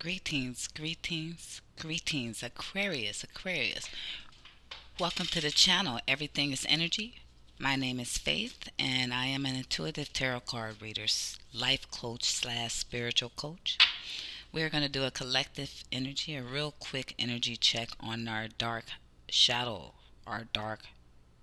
Greetings, greetings, greetings, Aquarius. Welcome to the channel, Everything is Energy. My name is Faith, and I am an intuitive tarot card reader, life coach slash spiritual coach. We're going to do a collective energy, a real quick energy check on our dark shadow, our dark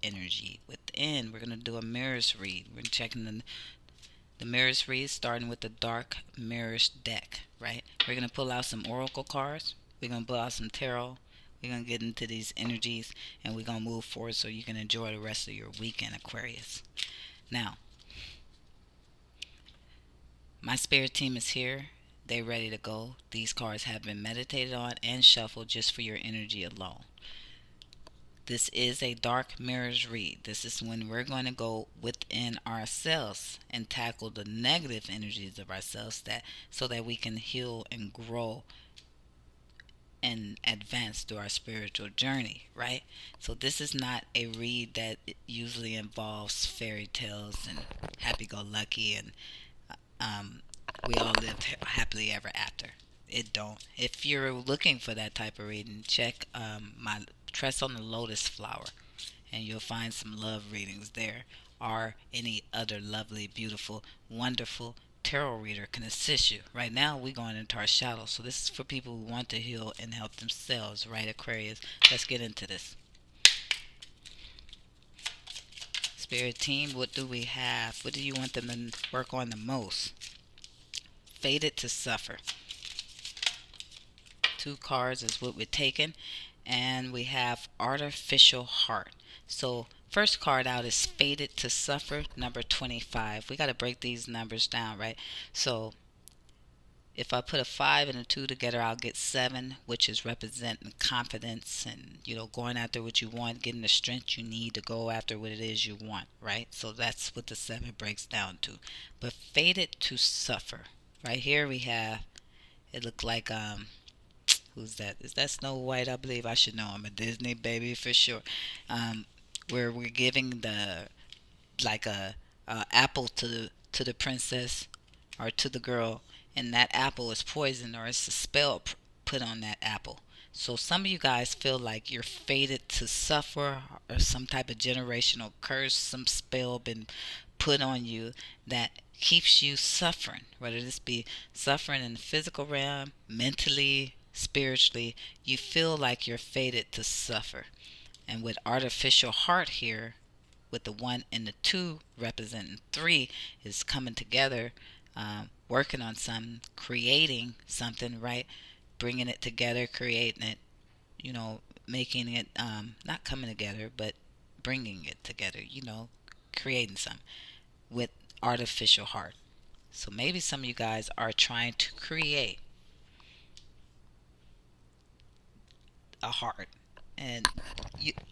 energy within. We're going to do a mirrors read. We're checking the mirrors read, starting with the dark mirrors deck, right? We're going to pull out some oracle cards. We're going to pull out some tarot. We're going to get into these energies, and we're going to move forward so you can enjoy the rest of your weekend, Aquarius. Now, my spirit team is here. They're ready to go. These cards have been meditated on and shuffled just for your energy alone. This is a dark mirrors read. This is when we're going to go within ourselves and tackle the negative energies of ourselves so that we can heal and grow and advance through our spiritual journey, right? So this is not a read that usually involves fairy tales and happy-go-lucky and um, we all lived happily ever after. It don't. If you're looking for that type of reading, check my Trust on the Lotus Flower, and you'll find some love readings there, or any other lovely, beautiful, wonderful tarot reader can assist you. Right now, we're going into our shadow, so this is for people who want to heal and help themselves, right, Aquarius? Let's get into this. Spirit team, what do we have? What do you want them to work on the most? Fated to suffer. Two cards is what we're taking, and we have artificial heart. So first card out is fated to suffer, number 25. We got to break these numbers down, right? So if I put a 5 and a 2 together, I'll get 7, which is representing confidence and, going after what you want, getting the strength you need to go after what it is you want, right? So that's what the 7 breaks down to. But fated to suffer. Right here we have, it looked like, who's that? Is that Snow White? I believe I should know. I'm a Disney baby for sure. Where we're giving like a apple to the princess or to the girl, and that apple is poison or it's a spell put on that apple. So some of you guys feel like you're fated to suffer or some type of generational curse, some spell been put on you that keeps you suffering, whether this be suffering in the physical realm, mentally, spiritually. You feel like you're fated to suffer. And with artificial heart here, with the 1 and the 2 representing 3, is coming together, working on something, creating something, right? Bringing it together, creating it, making it, not coming together, but bringing it together, creating something with artificial heart. So maybe some of you guys are trying to create a heart. And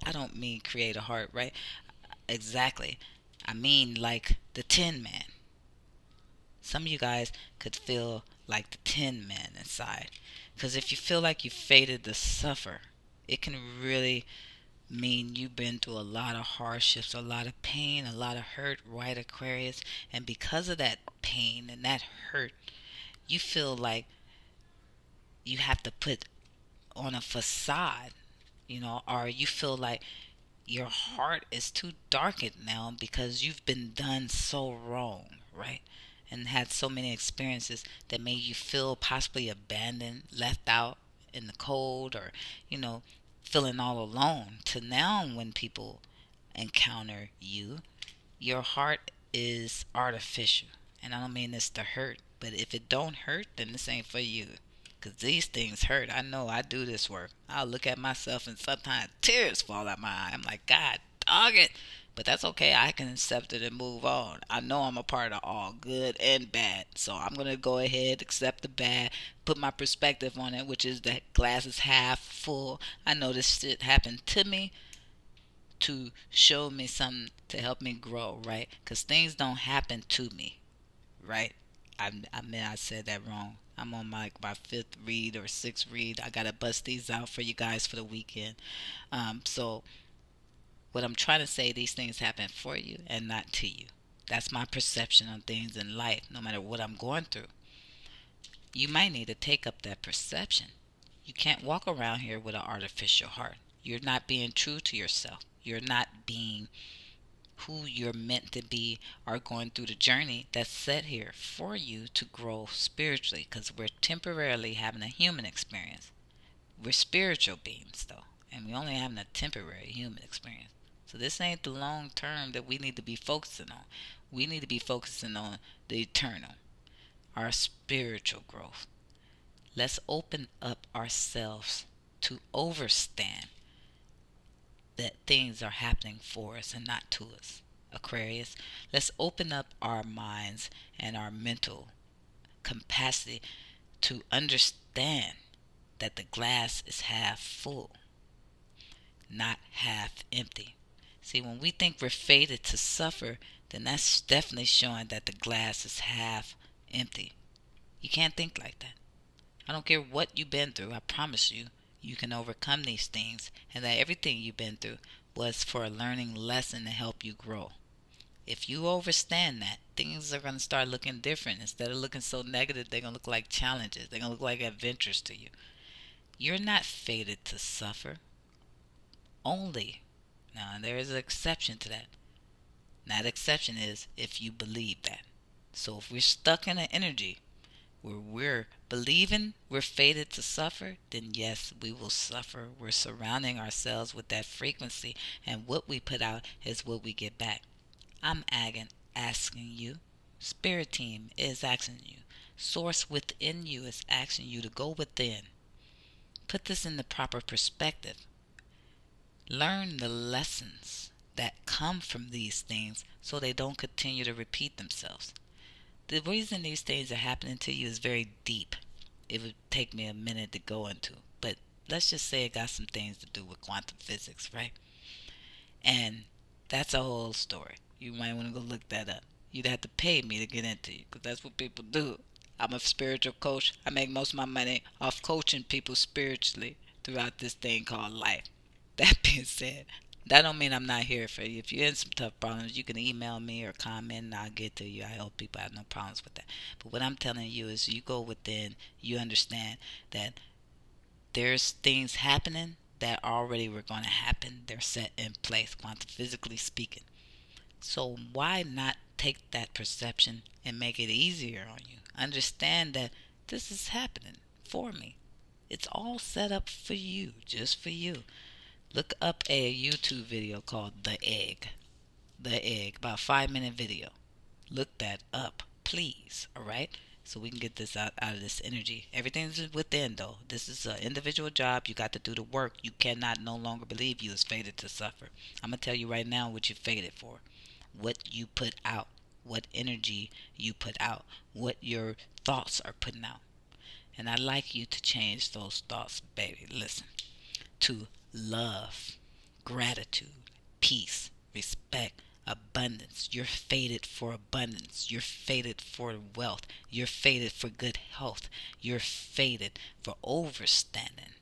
I don't mean create a heart, right? Exactly. I mean like the Tin Man. Some of you guys could feel like the Tin Man inside. Because if you feel like you fated to suffer, it can really mean you've been through a lot of hardships, a lot of pain, a lot of hurt, right, Aquarius? And because of that pain and that hurt, you feel like you have to put on a facade, or you feel like your heart is too darkened now because you've been done so wrong, right? And had so many experiences that made you feel possibly abandoned, left out in the cold, or, feeling all alone. To now, when people encounter you, your heart is artificial. And I don't mean this to hurt, but if it don't hurt, then this ain't for you. Because these things hurt. I know I do this work. I'll look at myself and sometimes tears fall out my eye. I'm like, God, dog it. But that's okay. I can accept it and move on. I know I'm a part of all good and bad. So I'm going to go ahead, accept the bad, put my perspective on it, which is that glass is half full. I know this shit happened to me to show me something to help me grow, right? Because things don't happen to me, right? I mean, I said that wrong. I'm on my fifth read or sixth read. I gotta bust these out for you guys for the weekend. So what I'm trying to say, these things happen for you and not to you. That's my perception on things in life, no matter what I'm going through. You might need to take up that perception. You can't walk around here with an artificial heart. You're not being true to yourself. You're not being who you're meant to be, or going through the journey that's set here for you to grow spiritually, because we're temporarily having a human experience. We're spiritual beings, though, and we only having a temporary human experience. So this ain't the long term that we need to be focusing on. We need to be focusing on the eternal, our spiritual growth. Let's open up ourselves to overstand that things are happening for us and not to us. Aquarius, let's open up our minds and our mental capacity to understand that the glass is half full, not half empty. See, when we think we're fated to suffer, then that's definitely showing that the glass is half empty. You can't think like that. I don't care what you've been through, I promise you, you can overcome these things, and that everything you've been through was for a learning lesson to help you grow. If you understand that, things are going to start looking different. Instead of looking so negative, they're going to look like challenges. They're going to look like adventures to you. You're not fated to suffer. Only. Now, there is an exception to that. That exception is if you believe that. So if we're stuck in an energy where we're believing we're fated to suffer, then yes, we will suffer. We're surrounding ourselves with that frequency, and what we put out is what we get back. I'm asking you, Spirit Team is asking you, Source within you is asking you to go within. Put this in the proper perspective. Learn the lessons that come from these things so they don't continue to repeat themselves. The reason these things are happening to you is very deep. It would take me a minute to go into, but let's just say it got some things to do with quantum physics, right? And that's a whole story. You might want to go look that up. You'd have to pay me to get into it, because that's what people do. I'm a spiritual coach. I make most of my money off coaching people spiritually throughout this thing called life. That being said, that don't mean I'm not here for you. If you're in some tough problems, you can email me or comment and I'll get to you. I help people. I have no problems with that. But what I'm telling you is you go within, you understand that there's things happening that already were going to happen. They're set in place, quantum physically speaking. So why not take that perception and make it easier on you? Understand that this is happening for me. It's all set up for you, just for you. Look up a YouTube video called The Egg. The Egg, about a 5-minute video. Look that up, please, alright? So we can get this out of this energy. Everything's within, though. This is an individual job. You got to do the work. You cannot no longer believe you is fated to suffer. I'm going to tell you right now what you're fated for. What you put out. What energy you put out. What your thoughts are putting out. And I'd like you to change those thoughts, baby. Listen. To love, gratitude, peace, respect, abundance. You're fated for abundance. You're fated for wealth. You're fated for good health. You're fated for overstanding.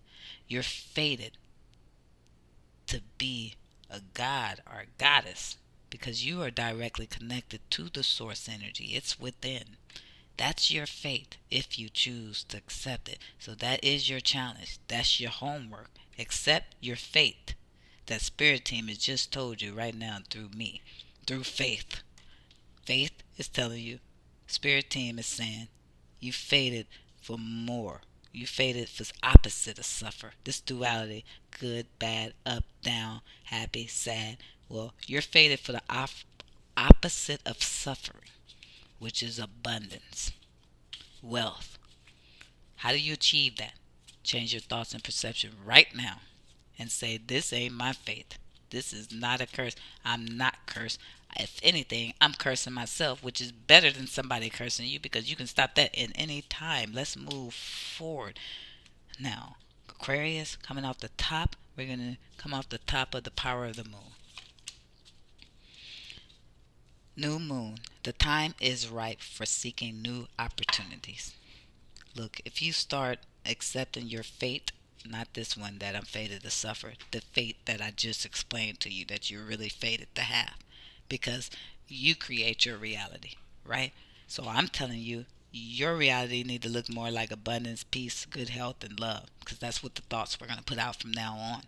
You're fated to be a god or a goddess, because you are directly connected to the source energy. It's within. That's your fate if you choose to accept it. So that is your challenge. That's your homework. Accept your fate. That Spirit Team has just told you right now through me, through faith. Faith is telling you, Spirit Team is saying, you fated for more. You fated for opposite of suffer. This duality, good, bad, up, down, happy, sad. Well, you're fated for the opposite of suffering, which is abundance, wealth. How do you achieve that? Change your thoughts and perception right now and say, this ain't my fate. This is not a curse. I'm not cursed. If anything, I'm cursing myself, which is better than somebody cursing you, because you can stop that in any time. Let's move forward. Now, Aquarius, coming off the top, we're going to come off the top of the power of the moon. New moon. The time is ripe for seeking new opportunities. Look, if you start accepting your fate, not this one that I'm fated to suffer, the fate that I just explained to you that you're really fated to have, because you create your reality, right? So I'm telling you, Your reality need to look more like abundance, peace, good health, and love, because that's what the thoughts we're going to put out from now on.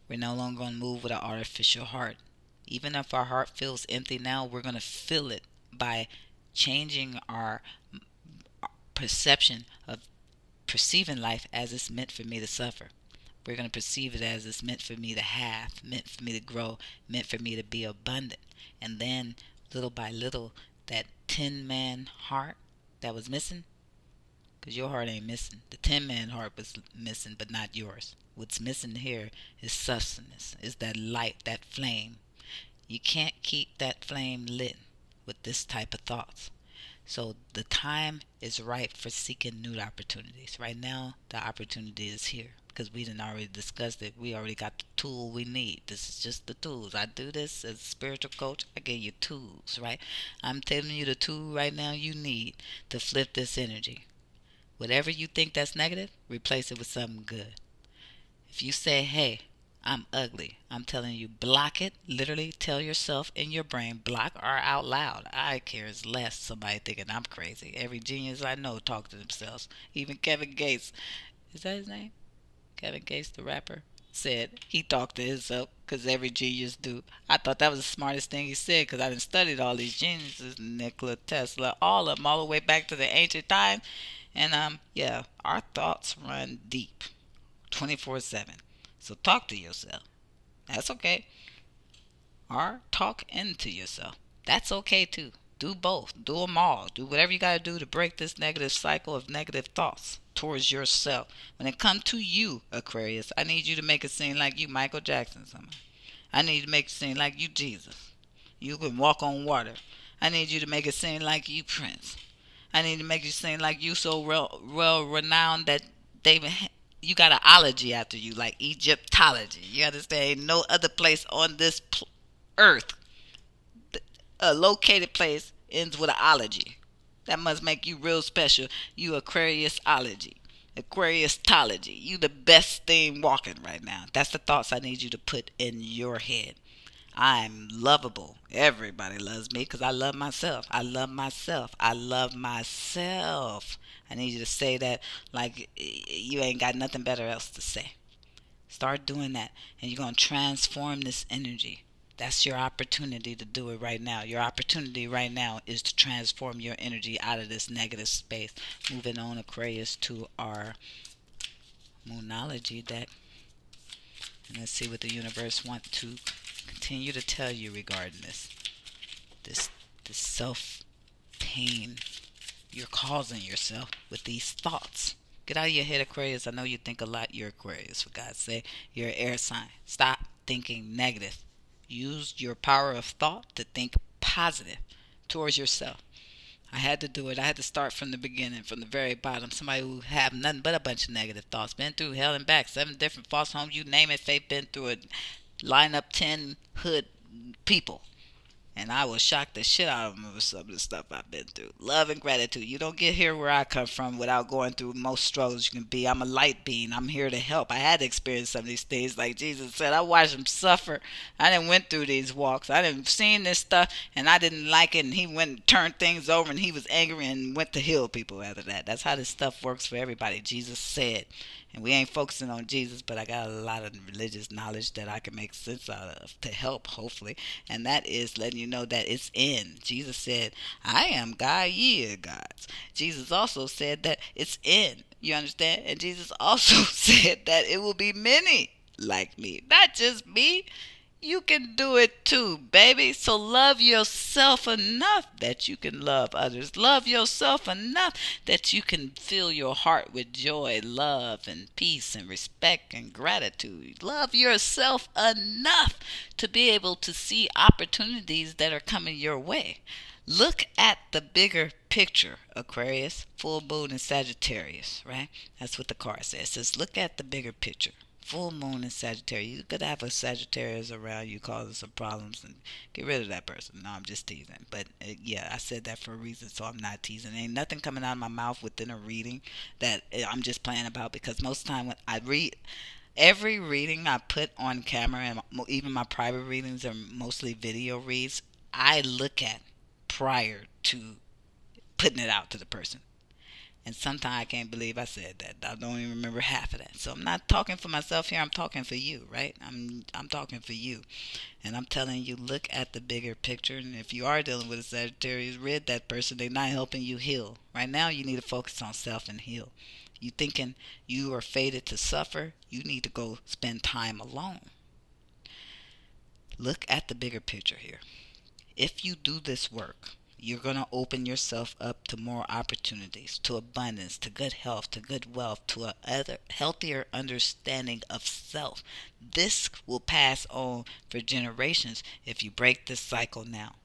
We're no longer going to move with an artificial heart. Even if our heart feels empty now, we're going to fill it by changing our perception of perceiving life as it's meant for me to suffer. We're going to perceive it as it's meant for me to have, meant for me to grow, meant for me to be abundant. And then, little by little, that tin-man heart that was missing, because your heart ain't missing. The tin-man heart was missing, but not yours. What's missing here is sustenance, is that light, that flame. You can't keep that flame lit with this type of thoughts. So the time is right for seeking new opportunities. Right now, the opportunity is here because we didn't already discussed it. We already got the tool we need. This is just the tools. I do this as a spiritual coach. I give you tools, right? I'm telling you the tool right now you need to flip this energy. Whatever you think that's negative, replace it with something good. If you say, hey, I'm ugly, I'm telling you, block it. Literally tell yourself in your brain, block or out loud. I care less somebody thinking I'm crazy. Every genius I know talk to themselves. Even Kevin Gates, is that his name? Kevin Gates, the rapper, said he talked to himself because every genius do. I thought that was the smartest thing he said because I done studied all these geniuses, Nikola Tesla, all of them, all the way back to the ancient time. And yeah, our thoughts run deep, 24/7. So talk to yourself. That's okay. Or talk into yourself. That's okay too. Do both. Do them all. Do whatever you got to do to break this negative cycle of negative thoughts towards yourself. When it comes to you, Aquarius, I need you to make it seem like you Michael Jackson. Somebody. I need to make it seem like you Jesus. You can walk on water. I need you to make it seem like you Prince. I need to make you seem like you so well renowned that David, you got an ology after you, like Egyptology. You understand? No other place on this earth, a located place, ends with an ology. That must make you real special. You Aquariusology. Aquariustology. You the best thing walking right now. That's the thoughts I need you to put in your head. I'm lovable. Everybody loves me because I love myself. I love myself. I love myself. I need you to say that like you ain't got nothing better else to say. Start doing that, and you're going to transform this energy. That's your opportunity to do it right now. Your opportunity right now is to transform your energy out of this negative space. Moving on, Aquarius, to our Moonology deck. And let's see what the universe wants to continue to tell you regarding this this self pain you're causing yourself with these thoughts. Get out of your head, Aquarius. I know you think a lot. You're Aquarius, for God's sake. You're an air sign. Stop thinking negative. Use your power of thought to think positive towards yourself. I had to do it. I had to start from the beginning, from the very bottom. Somebody who have nothing but a bunch of negative thoughts. Been through hell and back. 7 different false homes. You name it. Faith been through it. Line up 10 hood people. And I will shock the shit out of them with some of the stuff I've been through. Love and gratitude. You don't get here where I come from without going through most struggles you can be. I'm a light being. I'm here to help. I had to experience some of these things. Like Jesus said, I watched him suffer. I didn't went through these walks. I didn't seen this stuff and I didn't like it. And he went and turned things over and he was angry and went to heal people after that. That's how this stuff works for everybody. Jesus said. And we ain't focusing on Jesus, but I got a lot of religious knowledge that I can make sense out of to help, hopefully. And that is letting you know that it's in. Jesus said, I am God, ye are gods. Jesus also said that it's in. You understand? And Jesus also said that it will be many like me, not just me. You can do it too, baby. So love yourself enough that you can love others. Love yourself enough that you can fill your heart with joy, love, and peace, and respect, and gratitude. Love yourself enough to be able to see opportunities that are coming your way. Look at the bigger picture, Aquarius, full moon in Sagittarius, right? That's what the card says. It says, look at the bigger picture. Full moon in Sagittarius. You could have a Sagittarius around you causing some problems and get rid of that person. No, I'm just teasing. But yeah, I said that for a reason, so I'm not teasing. Ain't nothing coming out of my mouth within a reading that I'm just playing about because most of the time when I read, every reading I put on camera and even my private readings are mostly video reads, I look at prior to putting it out to the person. And sometimes I can't believe I said that. I don't even remember half of that. So I'm not talking for myself here. I'm talking for you, right? I'm talking for you. And I'm telling you, look at the bigger picture. And if you are dealing with a Sagittarius, read that person. They're not helping you heal. Right now, you need to focus on self and heal. You thinking you are fated to suffer, you need to go spend time alone. Look at the bigger picture here. If you do this work, you're going to open yourself up to more opportunities, to abundance, to good health, to good wealth, to a other healthier understanding of self. This will pass on for generations if you break this cycle now.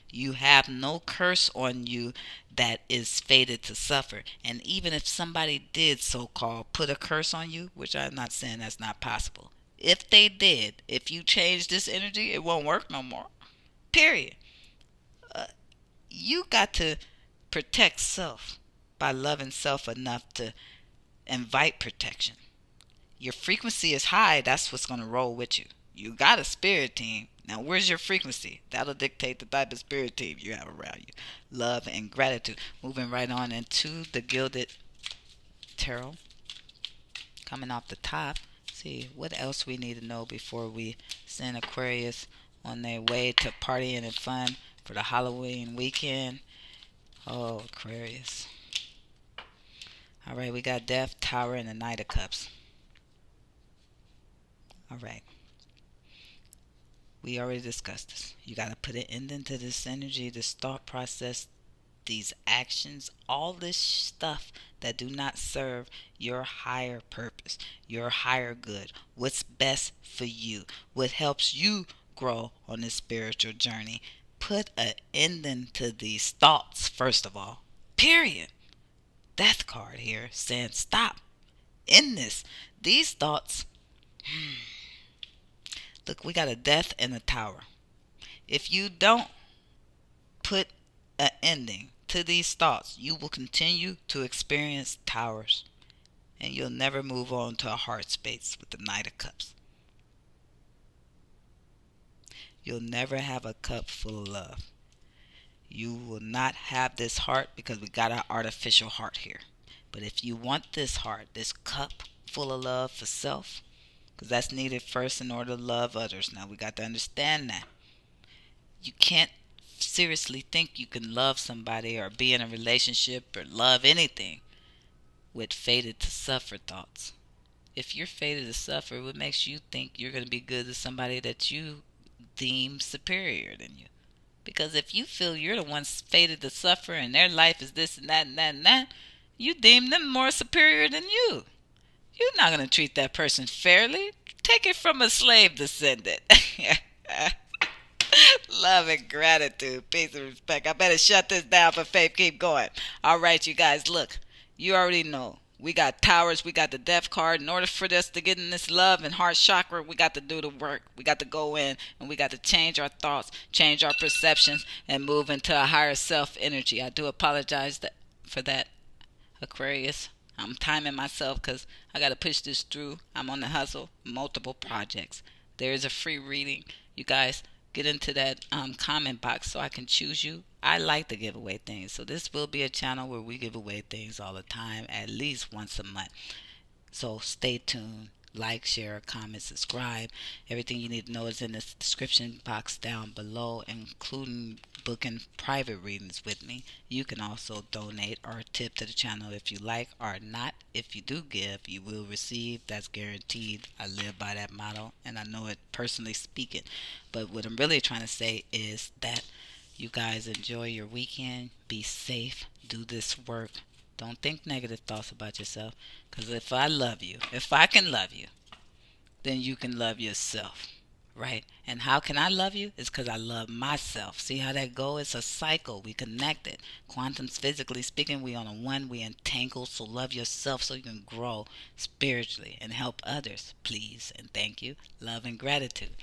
You have no curse on you that is fated to suffer. And even if somebody did so called put a curse on you, which I'm not saying that's not possible. If they did, if you change this energy, it won't work no more. Period. Uh, you got to protect self by loving self enough to invite protection. Your frequency is high, that's what's going to roll with you. You got a spirit team. Now, where's your frequency? That'll dictate the type of spirit team you have around you. Love and gratitude. Moving right on into the Gilded Tarot. Coming off the top. See what else we need to know before we send Aquarius on their way to partying and fun for the Halloween weekend. Oh, Aquarius. All right, we got Death, Tower, and the Knight of Cups. All right. We already discussed this. You got to put an end into this energy, this thought process, these actions, all this stuff that do not serve your higher purpose, your higher good, what's best for you, what helps you grow on this spiritual journey. Put an ending to these thoughts, first of all. Period. Death card here saying stop. End this. These thoughts. Look, we got a death and a tower. If you don't put an ending to these thoughts, you will continue to experience towers and you'll never move on to a heart space with the Knight of Cups. You'll never have a cup full of love. You will not have this heart because we got an artificial heart here. But if you want this heart, this cup full of love for self, because that's needed first in order to love others. Now we got to understand that. You can't seriously think you can love somebody or be in a relationship or love anything with fated to suffer thoughts. If you're fated to suffer, what makes you think you're going to be good to somebody that you deem superior than you? Because if you feel you're the one fated to suffer and their life is this and that and that and that, you deem them more superior than you. You're not going to treat that person fairly. Take it from a slave descendant. Love and gratitude. Peace and respect. I better shut this down for Faith. Keep going. All right, you guys, look. You already know. We got towers. We got the death card. In order for us to get in this love and heart chakra, we got to do the work. We got to go in and we got to change our thoughts, change our perceptions, and move into a higher self energy. I do apologize for that, Aquarius. I'm timing myself because I got to push this through. I'm on the hustle, multiple projects. There is a free reading. You guys get into that comment box so I can choose you. I like to give away things. So this will be a channel where we give away things all the time, at least once a month. So stay tuned. Like, share, comment, subscribe. Everything you need to know is in the description box down below, including booking private readings with me. You can also donate or tip to the channel if you like or not. If you do give, you will receive. That's guaranteed. I live by that motto, and I know it personally speaking. But what I'm really trying to say is that you guys enjoy your weekend. Be safe. Do this work. Don't think negative thoughts about yourself. Because if I love you, if I can love you, then you can love yourself. Right? And how can I love you? It's because I love myself. See how that go? It's a cycle. We connected. Quantum physically speaking, we on a one. We entangled. So love yourself so you can grow spiritually and help others. Please and thank you. Love and gratitude.